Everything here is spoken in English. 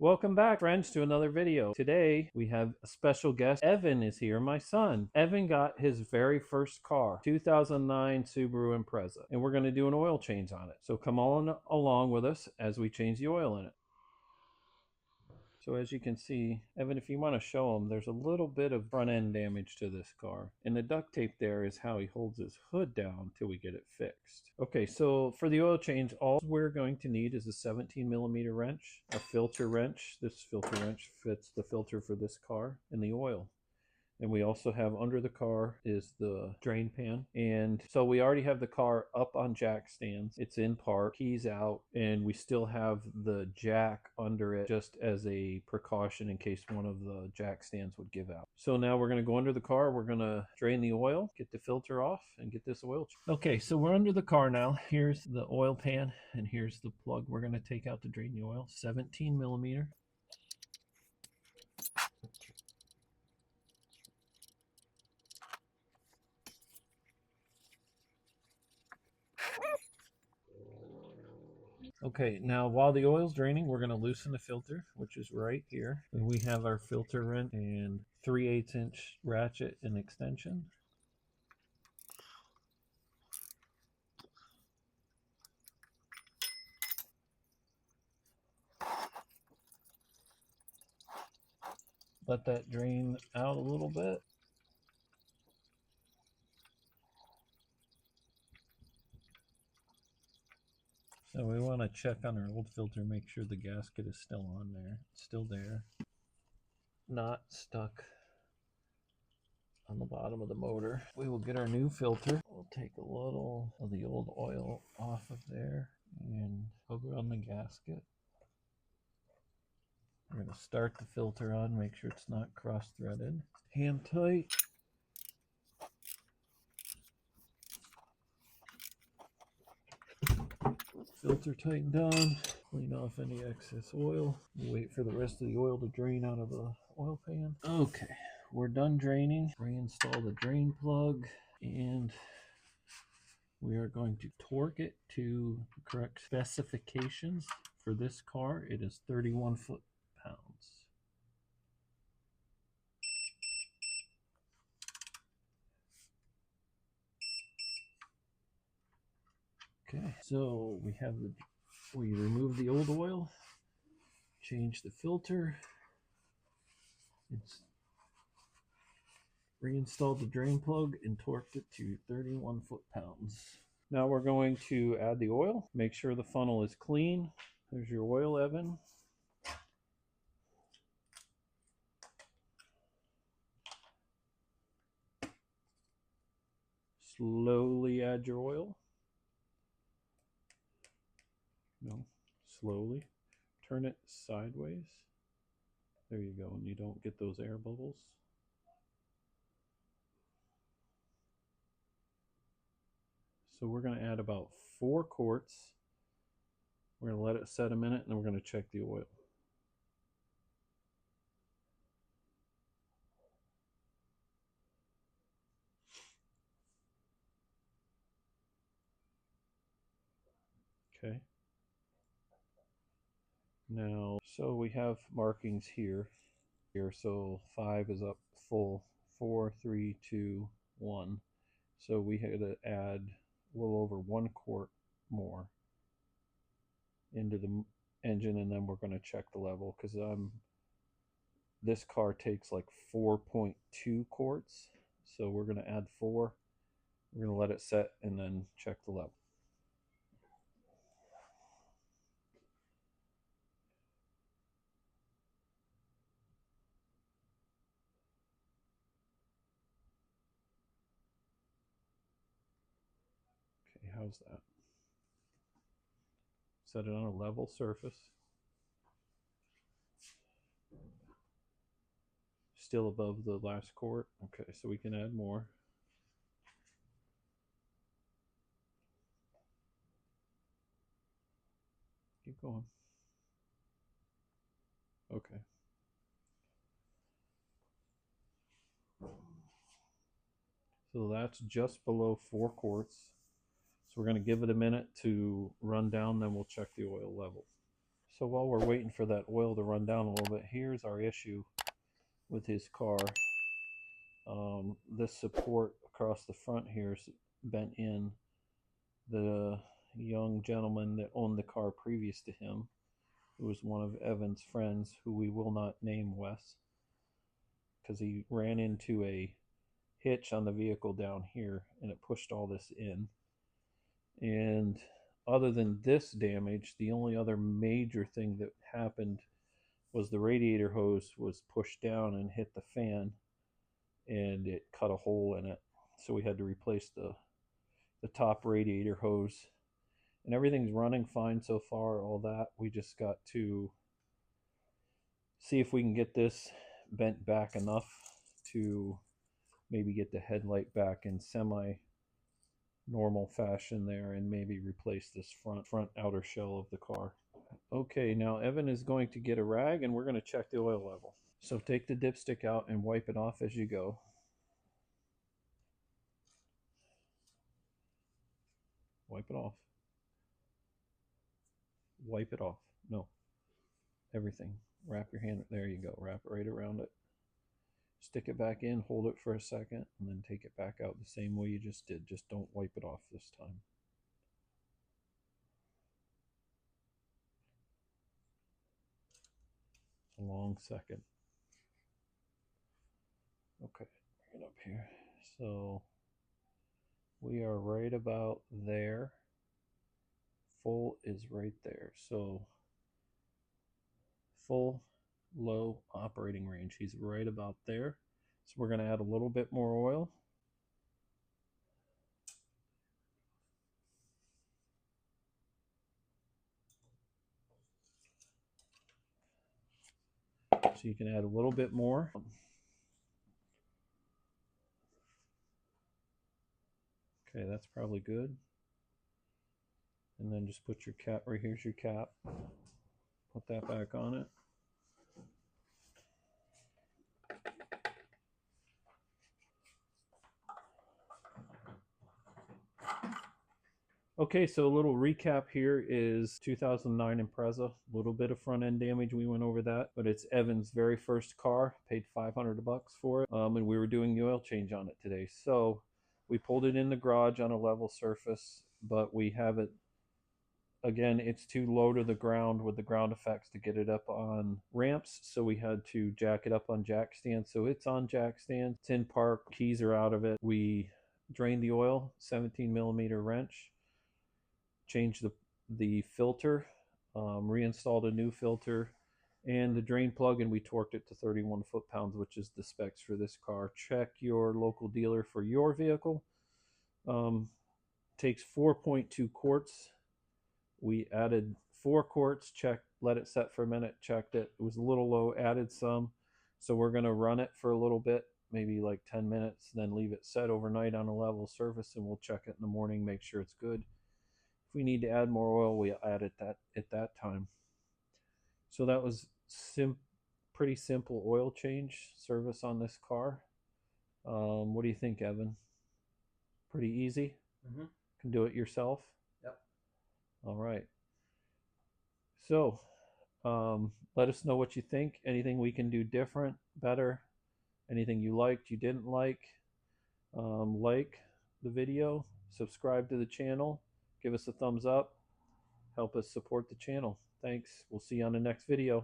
Welcome back, friends, to another video. Today we have a special guest. Evan is here, my son. Evan got his very first car, 2009 Subaru Impreza, and we're going to do an oil change on it. So come on along with us as we change the oil in it. So as you can see, Evan, if you want to show them, there's a little bit of front end damage to this car. And the duct tape there is how he holds his hood down till we get it fixed. Okay, so for the oil change, all we're going to need is a 17mm wrench, a filter wrench. This filter wrench fits the filter for this car, and the oil. And we also have under the car is the drain pan. And so we already have the car up on jack stands. It's in park, keys out, and we still have the jack under it just as a precaution in case one of the jack stands would give out. So now we're going to go under the car. We're going to drain the oil, get the filter off, and get this oil changed. Okay, so we're under the car now. Here's the oil pan, and here's the plug we're going to take out to drain the oil. 17mm. Okay, now while the oil's draining, we're going to loosen the filter, which is right here. And we have our filter wrench and 3/8 inch ratchet and extension. Let that drain out a little bit. So we want to check on our old filter, make sure the gasket is still on there. It's still there. Not stuck on the bottom of the motor. We will get our new filter. We'll take a little of the old oil off of there and hover on the gasket. We're going to start the filter on, make sure it's not cross-threaded. Hand tight. Filter tightened on. Clean off any excess oil. Wait for the rest of the oil to drain out of the oil pan. Okay, we're done draining. Reinstall the drain plug, and we are going to torque it to the correct specifications. For this car, it is 31 foot-pounds. Okay, so we remove the old oil, change the filter, it's reinstalled the drain plug and torqued it to 31 foot-pounds. Now we're going to add the oil. Make sure the funnel is clean. There's your oil, Evan. Slowly add your oil. No, slowly. Turn it sideways. There you go, and you don't get those air bubbles. So we're going to add about 4 quarts. We're going to let it set a minute, and then we're going to check the oil. Okay. Now, so we have markings here. So 5 is up full. 4, 3, 2, 1. So we had to add a little over 1 quart more into the engine, and then we're going to check the level because this car takes like 4.2 quarts. So we're going to add 4. We're going to let it set and then check the level. Okay, how's that? Set it on a level surface. Still above the last quart. Okay, so we can add more. Keep going. Okay. So that's just below 4 quarts. So we're going to give it a minute to run down, then we'll check the oil level. So while we're waiting for that oil to run down a little bit, here's our issue with his car. This support across the front here is bent in. The young gentleman that owned the car previous to him, who was one of Evan's friends, who we will not name Wes, because he ran into a hitch on the vehicle down here and it pushed all this in. And other than this damage, the only other major thing that happened was the radiator hose was pushed down and hit the fan, and it cut a hole in it. So we had to replace the top radiator hose. And everything's running fine so far, all that. We just got to see if we can get this bent back enough to maybe get the headlight back in semi normal fashion there, and maybe replace this front outer shell of the car. Okay, now Evan is going to get a rag and we're going to check the oil level. So take the dipstick out and wipe it off as you go. Wipe it off. Wipe it off. No. Everything. Wrap your hand. There you go. Wrap it right around it. Stick it back in, hold it for a second, and then take it back out the same way you just did. Just don't wipe it off this time. It's a long second. Okay, bring it up here. So we are right about there. Full is right there. So full, low operating range. He's right about there. So we're going to add a little bit more oil. So you can add a little bit more. Okay, that's probably good. And then just put your cap, right here's your cap. Put that back on it. Okay, so a little recap here is 2009 Impreza. A little bit of front end damage, we went over that, but it's Evan's very first car. Paid $500 for it, and we were doing the oil change on it today. So we pulled it in the garage on a level surface, but we have it, again, it's too low to the ground with the ground effects to get it up on ramps, so we had to jack it up on jack stands. So it's on jack stands, it's in park, keys are out of it. We drained the oil, 17 millimeter wrench, changed the filter, reinstalled a new filter and the drain plug, and we torqued it to 31 foot-pounds, which is the specs for this car. Check your local dealer for your vehicle. Takes 4.2 quarts. We added 4 quarts, checked, let it set for a minute, checked it. It was a little low, added some. So we're going to run it for a little bit, maybe like 10 minutes, then leave it set overnight on a level surface, and we'll check it in the morning, make sure it's good. If we need to add more oil, we add it at that time. So that was pretty simple oil change service on this car. What do you think, Evan? Pretty easy? Mm-hmm. Can do it yourself? Yep. All right. So let us know what you think. Anything we can do different, better, anything you liked, you didn't like. Like the video, subscribe to the channel, give us a thumbs up, help us support the channel. Thanks. We'll see you on the next video.